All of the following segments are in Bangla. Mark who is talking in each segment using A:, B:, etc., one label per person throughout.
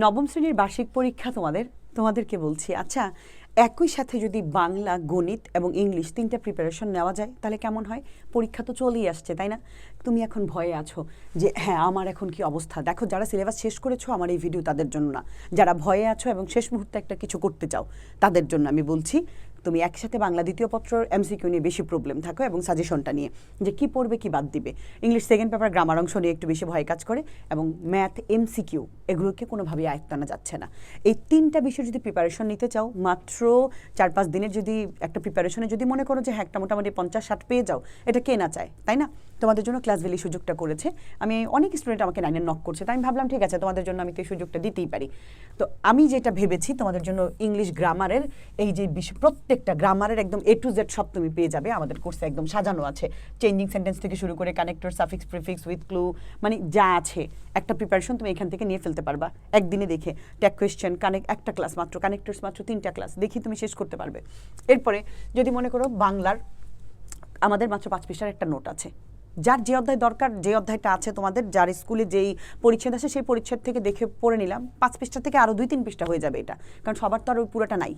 A: নবম শ্রেণীর বার্ষিক পরীক্ষা তোমাদেরকে বলছি। আচ্ছা, একই সাথে যদি বাংলা, গণিত এবং ইংলিশ তিনটা প্রিপারেশন নেওয়া যায় তাহলে কেমন হয়? পরীক্ষা তো চলেই আসছে, তাই না? তুমি এখন ভয়ে আছো যে হ্যাঁ আমার এখন কি অবস্থা। দেখো, যারা সিলেবাস শেষ করেছো আমার এই ভিডিও তাদের জন্য না, যারা ভয়ে আছো এবং শেষ মুহূর্তে একটা কিছু করতে চাও তাদের জন্য আমি বলছি। তুমি একসাথে বাংলা দ্বিতীয় পত্র এমসিকিউ নিয়ে বেশি প্রবলেম থাকো এবং সাজেশনটা নিয়ে যে কি পড়বে কি বাদ দিবে। ইংলিশ সেকেন্ড পেপার গ্রামার অংশ নিয়ে একটু বেশি ভয় কাজ করে এবং ম্যাথ, এমসিকিউ এগুলোকে কোনোভাবেই আয়ত্ত আনা যাচ্ছে না। এই তিনটা বিষয় যদি প্রিপারেশন নিতে চাও, মাত্র 4-5 দিনের যদি একটা প্রিপারেশনে যদি মনে করো যে হ্যাঁ একটা মোটামুটি 50-60 পেয়ে যাও, এটা কে না চায়, তাই না? তোমাদের জন্য ক্লাস ভ্যালি সুযোগটা করেছে। আমি অনেক স্টুডেন্ট আমাকে 9 নক করছে, তাই আমি ভাবলাম ঠিক আছে তোমাদের জন্য আমি তো এই সুযোগটা দিতেই পারি। তো আমি যেটা ভেবেছি তোমাদের জন্য ইংলিশ গ্রামারের এই যে বিষয়, প্রত্যেকটা গ্রামারের একদম A to Z সব তুমি পেয়ে যাবে। আমাদের কোর্সে একদম সাজানো আছে, চেঞ্জিং সেন্টেন্স থেকে শুরু করে connector, suffix, prefix, with clue, মানে যা আছে একটা প্রিপারেশন তুমি এখান থেকে নিয়ে ফেলতে পারবা একদিনে দেখে। ট্যাগ কোয়েশ্চেন, একটা ক্লাস মাত্র, কানেক্টরস মাত্র 3টা ক্লাস দেখি তুমি শেষ করতে পারবে। এরপরে যদি মনে করো বাংলার আমাদের মাত্র 5 পৃষ্ঠার একটা নোট আছে, যার যে অধ্যায় দরকার, যে অধ্যায়টা আছে তোমাদের, যার স্কুলে যেই পরিচ্ছেদ আছে সেই পরিচ্ছেদ থেকে দেখে পড়ে নিলাম, 5 পৃষ্ঠা থেকে আরও 2-3 পৃষ্ঠা হয়ে যাবে এটা, কারণ সবার তো আর ওই পুরোটা নাই।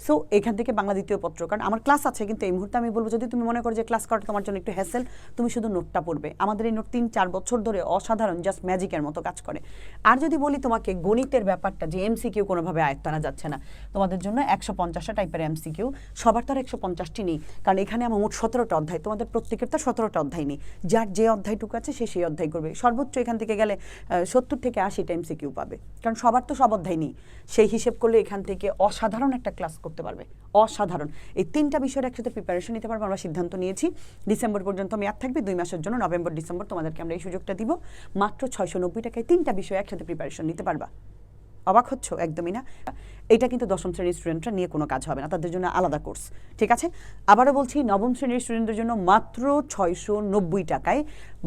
A: সো এখান থেকে বাংলা দ্বিতীয় পত্র, কারণ আমার ক্লাস আছে কিন্তু এই মুহূর্তে আমি বলবো যদি তুমি মনে করো যে ক্লাস করাটা তোমার জন্য একটু হ্যাসেল, তুমি শুধু নোটটা পড়বে। আমাদের এই নোট 3-4 বছর ধরে অসাধারণ, জাস্ট ম্যাজিকের মতো কাজ করে। আর যদি বলি তোমাকে গণিতের ব্যাপারটা, যে এমসিকিউ কোনোভাবে আয়ত্ত আনা যাচ্ছে না, তোমাদের জন্য 150টা টাইপের এমসিকিউ, সবার তো আর 150টি নেই, কারণ এখানে আমার মোট 17টা অধ্যায়, তোমাদের প্রত্যেকের তো 17টা অধ্যায় নেই। যার যে অধ্যায়টুকু আছে সে সেই অধ্যায় করবে। সর্বোচ্চ এখান থেকে গেলে 70 থেকে 80টা এমসিকিউ পাবে, কারণ সবার তো সব অধ্যায় নেই। সেই হিসেব করলে এখান থেকে অসাধারণ একটা ক্লাস করতে পারবে, অসাধারণ। এই 3টা বিষয়ের একসাথে প্রিপারেশন নিতে পারবো। আমরা সিদ্ধান্ত নিয়েছি ডিসেম্বর পর্যন্ত মেয়াদ থাকবে, 2 মাসের জন্য। নভেম্বর ডিসেম্বর তোমাদেরকে আমরা এই সুযোগটা দিব। মাত্র 690 টাকায় 3টা বিষয় একসাথে প্রিপারেশন নিতে পারবা। অবাক হচ্ছ? একদমই না। এটা কিন্তু দশম শ্রেণীর স্টুডেন্টরা নিয়ে কোনো কাজ হবে না, তাদের জন্য আলাদা কোর্স, ঠিক আছে? আবারও বলছি, নবম শ্রেণীর স্টুডেন্টদের জন্য মাত্র 690 টাকায়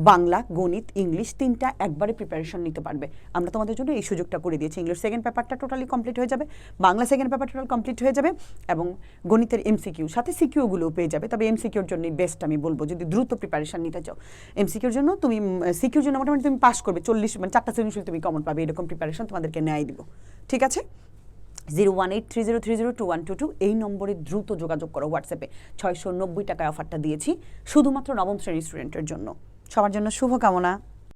A: বাংলা, গণিত, ইংলিশ 3টা একবারে প্রিপারেশন নিতে পারবে। আমরা তোমাদের জন্য এই সুযোগটা করে দিয়েছি। ইংলিশ সেকেন্ড পেপারটা টোটালি কমপ্লিট হয়ে যাবে, Bangla second paper total complete হয়ে যাবে, এবং গণিতের এমসিকিউ সাথে সিকিউগুলোও পেয়ে যাবে। তবে এমসিকিউর জন্য বেস্ট আমি বলবো, যদি দ্রুত প্রিপারেশন নিতে চাও। এমসিকিউর জন্য তুমি সিকিউর জন্য মোটামুটি তুমি পাস করবে 40, মানে 4টা সৃজনশীল তুমি কমন পাবে, এরকম প্রিপারেশন তোমাদেরকে নেয় দিব, ঠিক আছে? 01830302122 এই নম্বরে দ্রুত যোগাযোগ করো হোয়াটসঅ্যাপে। 690 টাকায় অফারটা দিয়েছি শুধুমাত্র নবম শ্রেণীর স্টুডেন্টের জন্য। সবার জন্য শুভকামনা।